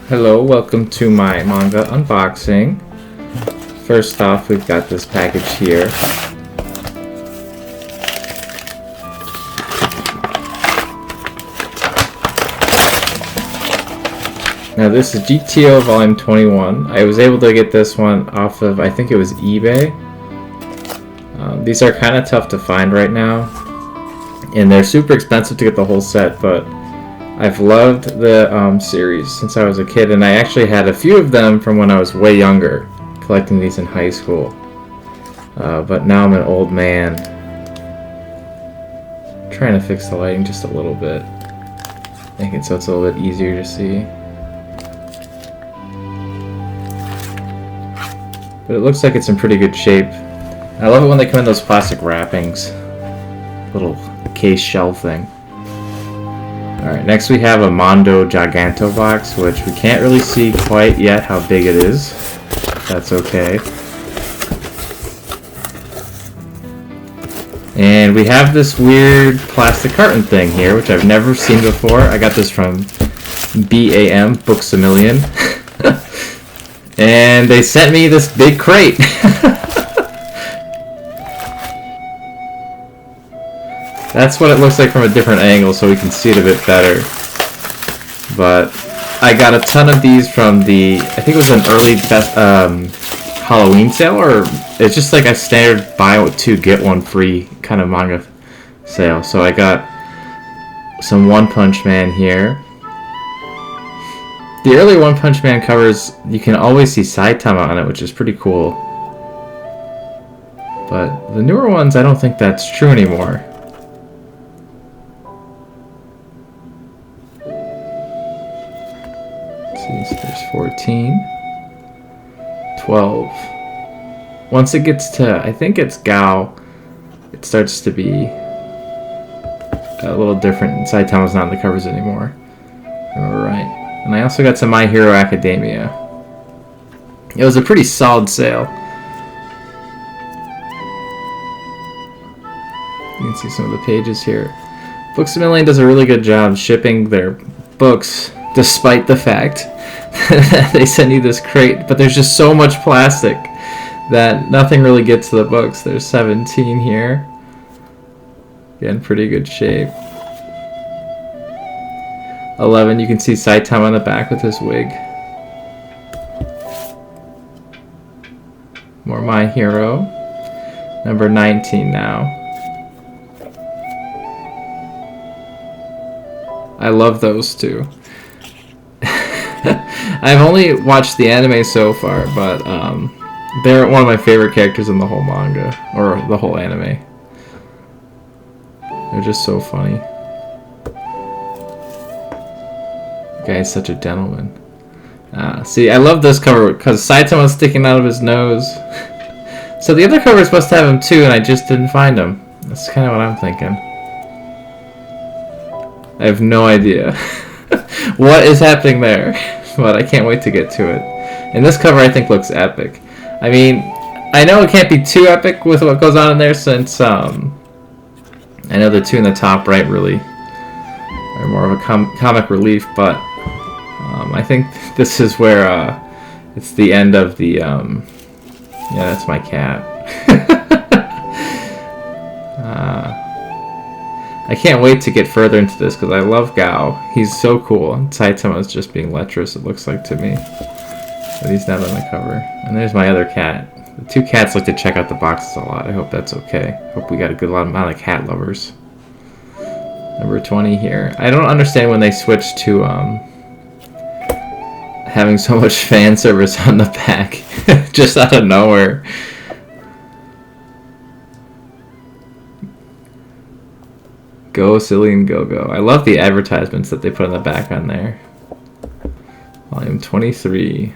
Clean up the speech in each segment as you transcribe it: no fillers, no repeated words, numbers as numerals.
Hello, welcome to my manga unboxing. First off, we've got this package here. Now this is GTO Volume 21. I was able to get this one off of, I think it was eBay. These are kind of tough to find right now, and they're super expensive to get the whole set, but I've loved the series since I was a kid, and I actually had a few of them from when I was way younger, collecting these in high school. But now I'm an old man. Trying to fix the lighting just a little bit. Make it so it's a little bit easier to see. But it looks like it's in pretty good shape. I love it when they come in those plastic wrappings. Little case shell thing. Alright, next we have a Mondo Giganto box, which we can't really see quite yet how big it is. That's okay. And we have this weird plastic carton thing here, which I've never seen before. I got this from BAM, Books A Million. And they sent me this big crate. That's what it looks like from a different angle, so we can see it a bit better. But I got a ton of these from the, I think it was an early Halloween sale, or it's just like a standard buy two get one free kind of manga sale. So I got some One Punch Man here. The early One Punch Man covers, you can always see Saitama on it, which is pretty cool. But the newer ones, I don't think that's true anymore. So there's 14, 12. Once it gets to, I think it's Gao, it starts to be a little different. Saitama's not on the covers anymore. If I remember right. And I also got some My Hero Academia. It was a pretty solid sale. You can see some of the pages here. Books A Million does a really good job shipping their books, despite the fact that they send you this crate. But there's just so much plastic that nothing really gets to the books. There's 17 here. Again, pretty good shape. 11, you can see Saitama on the back with his wig. More My Hero. Number 19 now. I love those two. I've only watched the anime so far, but they're one of my favorite characters in the whole manga, or the whole anime. They're just so funny. The guy's such a gentleman. See, I love this cover because Saitama's sticking out of his nose. So the other covers must have him too, and I just didn't find him. That's kind of what I'm thinking. I have no idea what is happening there, but I can't wait to get to it. And this cover I think looks epic. I mean, I know it can't be too epic with what goes on in there since I know the two in the top right really are more of a comic relief, but I think this is where it's the end of the yeah, that's my cat. I can't wait to get further into this because I love Gao. He's so cool. Saitama is just being lecherous, it looks like to me. But he's not on the cover. And there's my other cat. The two cats like to check out the boxes a lot. I hope that's okay. Hope we got a good amount of cat lovers. Number 20 here. I don't understand when they switch to having so much fan service on the back. Just out of nowhere. Go Silly and Go Go. I love the advertisements that they put on the back on there. Volume 23.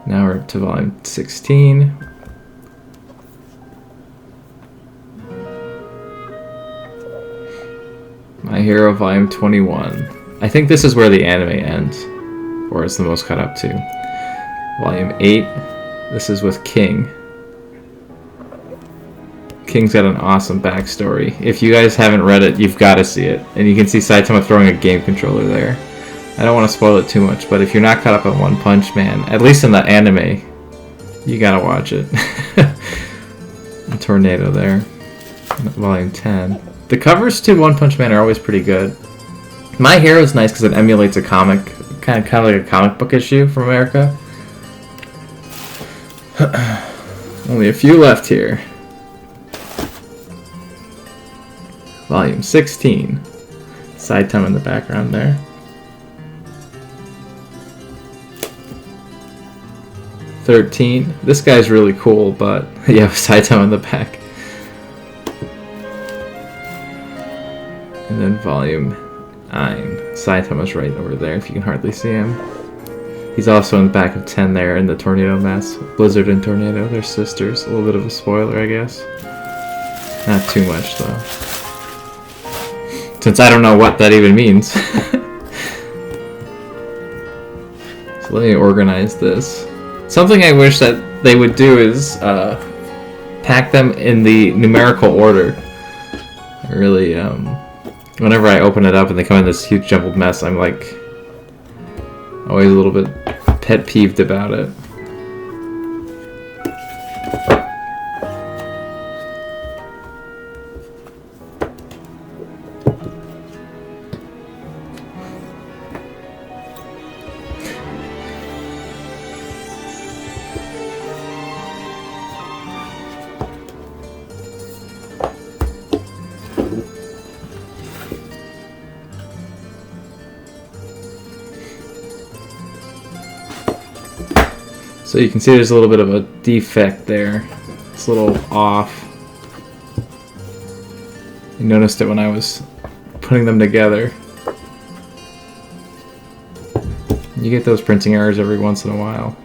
Now we're up to volume 16. My Hero volume 21. I think this is where the anime ends, or it's the most cut up to. Volume 8. This is with King. King's got an awesome backstory. If you guys haven't read it, you've got to see it. And you can see Saitama throwing a game controller there. I don't want to spoil it too much, but if you're not caught up on One Punch Man, at least in the anime, you gotta watch it. A tornado there. Volume 10. The covers to One Punch Man are always pretty good. My Hero is nice because it emulates a comic, kind of like a comic book issue from America. Only a few left here. Volume 16. Saitama in the background there. $13. This guy's really cool, but yeah, Saitama in the back. And then volume 9. Saitama's right over there if you can hardly see him. He's also in the back of 10 there in the tornado mess. Blizzard and Tornado, they're sisters. A little bit of a spoiler, I guess. Not too much, though. Since I don't know what that even means. So let me organize this. Something I wish that they would do is pack them in the numerical order. I really, whenever I open it up and they come in this huge jumbled mess, I'm like always a little bit pet peeved about it. So you can see there's a little bit of a defect there. It's a little off. I noticed it when I was putting them together. You get those printing errors every once in a while.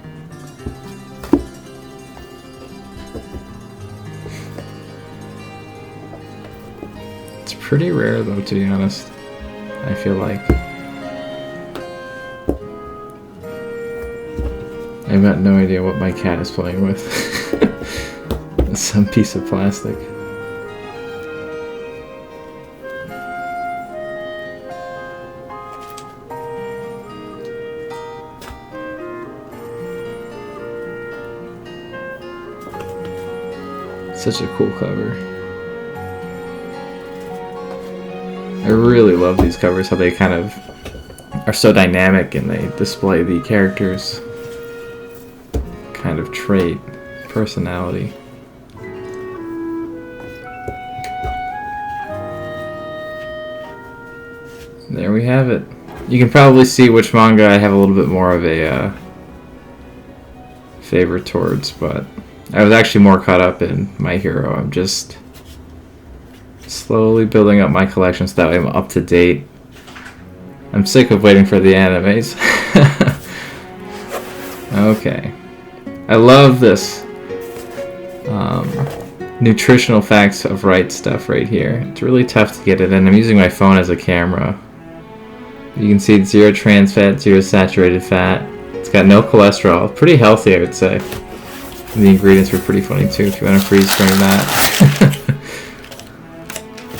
It's pretty rare though, to be honest. I feel like. I've got no idea what my cat is playing with. Some piece of plastic. Such a cool cover. I really love these covers, how they kind of are so dynamic and they display the characters' kind of trait, personality. There we have it. You can probably see which manga I have a little bit more of a favor towards, but I was actually more caught up in My Hero. I'm just slowly building up my collection so that way I'm up to date. I'm sick of waiting for the animes. Okay. I love this nutritional facts of right stuff right here. It's really tough to get it in. I'm using my phone as a camera. You can see it's 0 trans fat, 0 saturated fat. It's got no cholesterol. Pretty healthy, I would say. And the ingredients were pretty funny too, if you want to freeze frame that.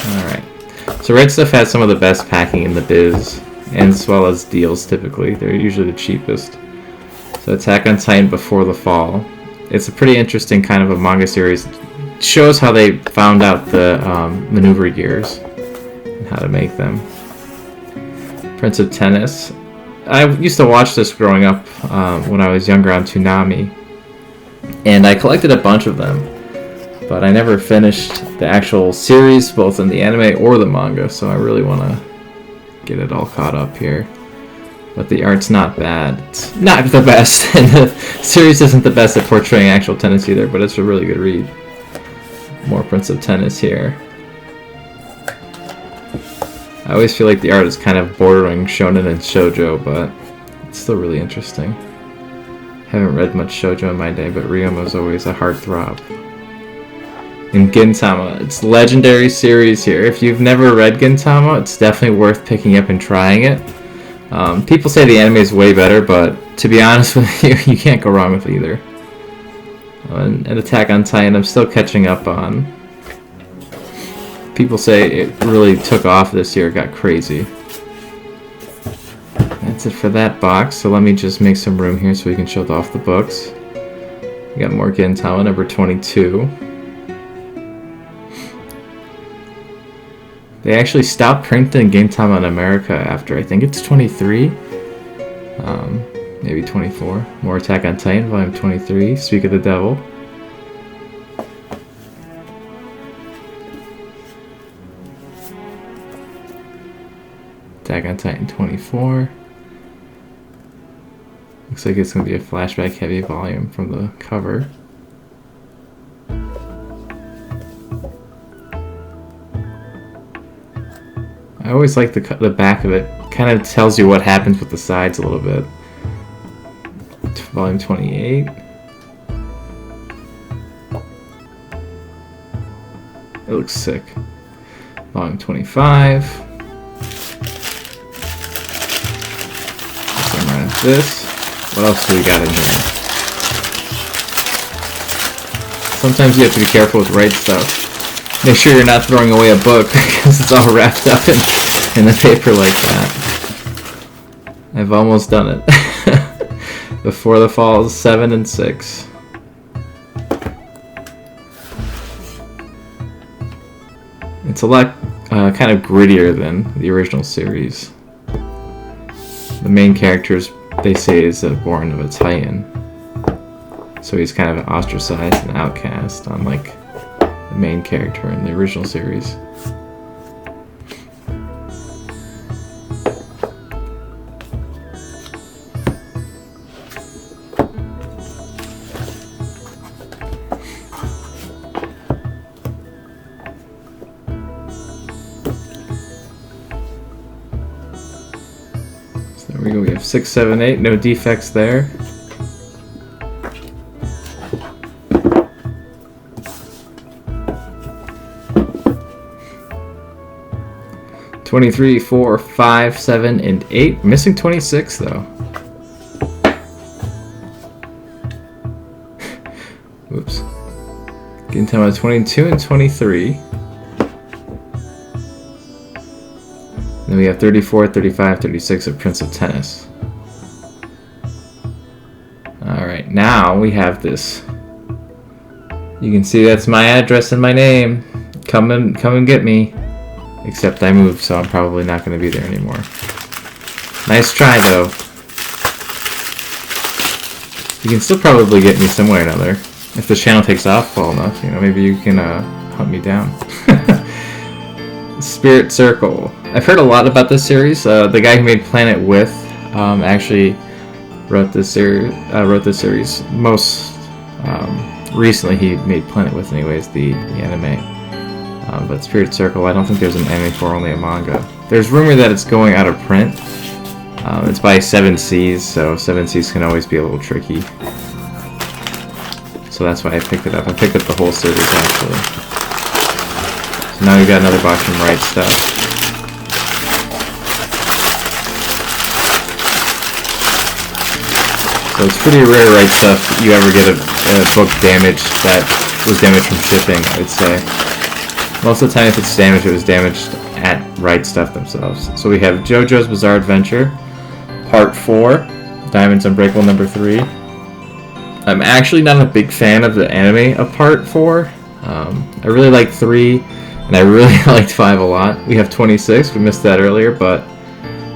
Alright. So Red Stuff has some of the best packing in the biz, and as well as deals typically. They're usually the cheapest. So Attack on Titan Before the Fall. It's a pretty interesting kind of a manga series. It shows how they found out the maneuver gears and how to make them. Prince of Tennis. I used to watch this growing up when I was younger on Toonami. And I collected a bunch of them. But I never finished the actual series, both in the anime or the manga. So I really want to get it all caught up here. But the art's not bad. It's not the best, and the series isn't the best at portraying actual tennis either, but it's a really good read. More Prince of Tennis here. I always feel like the art is kind of bordering shonen and shoujo, but it's still really interesting. Haven't read much shoujo in my day, but Ryomu's always a heartthrob. And Gintama, it's a legendary series here. If you've never read Gintama, it's definitely worth picking up and trying it. People say the anime is way better, but to be honest with you, you can't go wrong with either. And Attack on Titan, I'm still catching up on. People say it really took off this year, it got crazy. That's it for that box, so let me just make some room here so we can show off the books. We got more Gintama, number 22. They actually stopped printing Gintama in America after, I think it's 23? Maybe 24. More Attack on Titan, volume 23, Speak of the Devil. Attack on Titan 24. Looks like it's going to be a flashback heavy volume from the cover. I always like the back of it. Kind of tells you what happens with the sides a little bit. Volume 28. It looks sick. Volume 25. This. What else do we got in here? Sometimes you have to be careful with right stuff. Make sure you're not throwing away a book because it's all wrapped up in the paper like that. I've almost done it. Before the Falls 7 and 6. It's a lot kind of grittier than the original series. The main characters, they say, is born of a Titan. So he's kind of ostracized and outcast, unlike the main character in the original series. There we go, we have 6, 7, 8, no defects there. "23, 4, 5, 7, and 8. Missing 26 though. Oops. Gintama 22 and 23. Then we have 34, 35, 36 of Prince of Tennis. Alright, now we have this. You can see that's my address and my name. Come and get me. Except I moved, so I'm probably not going to be there anymore. Nice try, though. You can still probably get me some way or another. If this channel takes off well enough, you know, maybe you can hunt me down. Spirit Circle. I've heard a lot about this series. The guy who made Planet With actually wrote this series. Most recently, he made Planet With, anyways, the anime. But Spirit Circle, I don't think there's an anime for, only a manga. There's rumor that it's going out of print. It's by 7 Seas, so 7 Seas can always be a little tricky. So that's why I picked it up. I picked up the whole series, actually. So now we've got another box from Right Stuff. So it's pretty rare, Right Stuff, you ever get a book damaged that was damaged from shipping, I'd say. Most of the time, if it's damaged, it was damaged at Right Stuff themselves. So we have JoJo's Bizarre Adventure, Part 4, Diamonds Unbreakable number 3. I'm actually not a big fan of the anime of Part 4. I really like 3, and I really liked 5 a lot. We have 26, we missed that earlier, but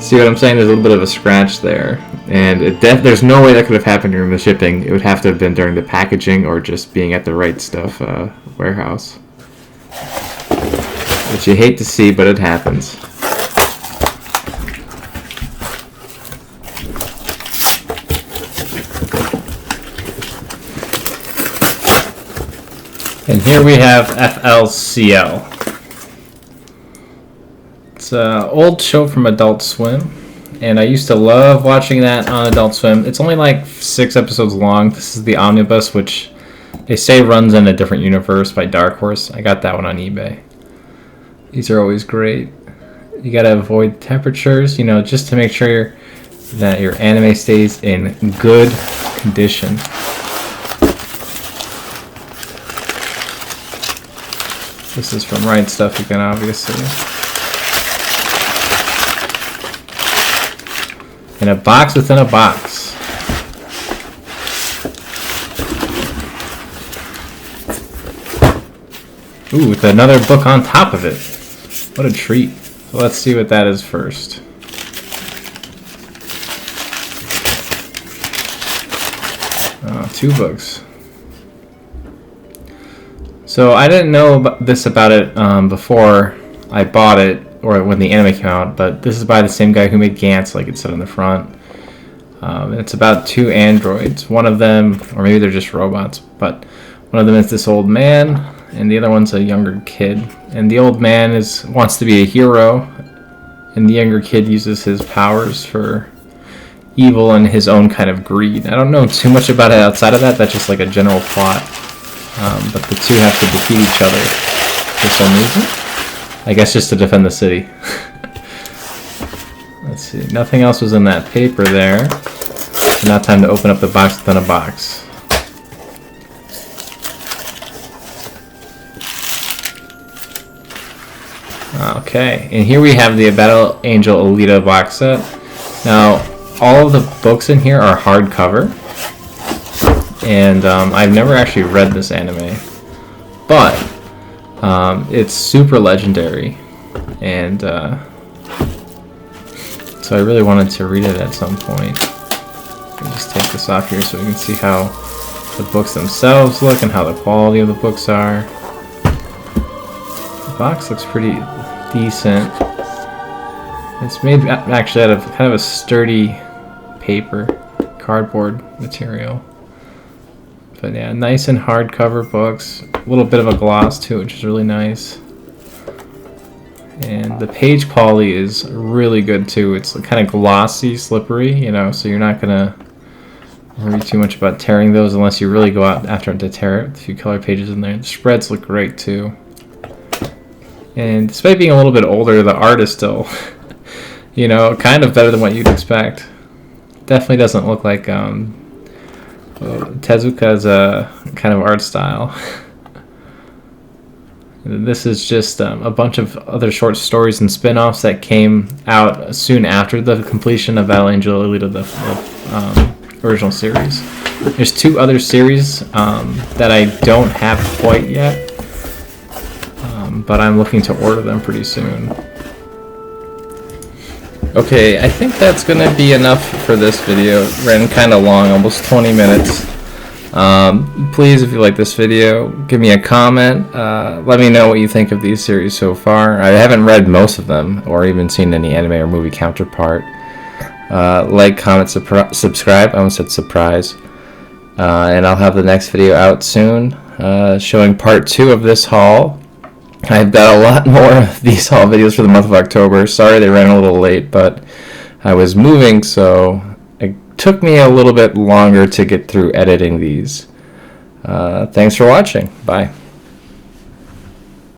see what I'm saying? There's a little bit of a scratch there. And there's no way that could have happened during the shipping. It would have to have been during the packaging or just being at the Right Stuff warehouse. Which you hate to see, but it happens. And here we have FLCL. It's an old show from Adult Swim, and I used to love watching that on Adult Swim. It's only like 6 episodes long. This is the Omnibus, which they say runs in a different universe by Dark Horse. I got that one on eBay. These are always great. You gotta avoid temperatures, you know, just to make sure that your anime stays in good condition. This is from Right Stuff again, obviously. In a box within a box. Ooh, with another book on top of it. What a treat. So let's see what that is first. Oh, 2 books. So I didn't know about it before I bought it, or when the anime came out, but this is by the same guy who made Gantz, like it said on the front. It's about 2 androids. One of them, or maybe they're just robots, but one of them is this old man, and the other one's a younger kid. And the old man wants to be a hero, and the younger kid uses his powers for evil and his own kind of greed. I don't know too much about it outside of that. That's just like a general plot. But the 2 have to defeat each other for some reason. I guess just to defend the city. Let's see. Nothing else was in that paper there. So now time to open up the box within a box. Okay, and here we have the Battle Angel Alita box set. Now, all of the books in here are hardcover. And I've never actually read this anime, but it's super legendary, and so I really wanted to read it at some point. I'll just take this off here so we can see how the books themselves look and how the quality of the books are. The box looks pretty decent. It's made actually out of kind of a sturdy paper, cardboard material. But yeah, nice and hardcover books. A little bit of a gloss too, which is really nice. And the page quality is really good too. It's kind of glossy, slippery, you know, so you're not gonna worry too much about tearing those unless you really go out after to tear it. A few color pages in there. The spreads look great too. And despite being a little bit older, the art is still, you know, kind of better than what you'd expect. Definitely doesn't look like Tezuka's kind of art style. This is just a bunch of other short stories and spin-offs that came out soon after the completion of Battle Angel Alita, the original series. There's 2 other series that I don't have quite yet, but I'm looking to order them pretty soon. Okay, I think that's going to be enough for this video. It ran kind of long, almost 20 minutes. Please, if you like this video, give me a comment. Let me know what you think of these series so far. I haven't read most of them, or even seen any anime or movie counterpart. Like, comment, subscribe. I almost said surprise. And I'll have the next video out soon, showing part 2 of this haul. I've got a lot more of these haul videos for the month of October. Sorry they ran a little late, but I was moving, so it took me a little bit longer to get through editing these. Thanks for watching. Bye.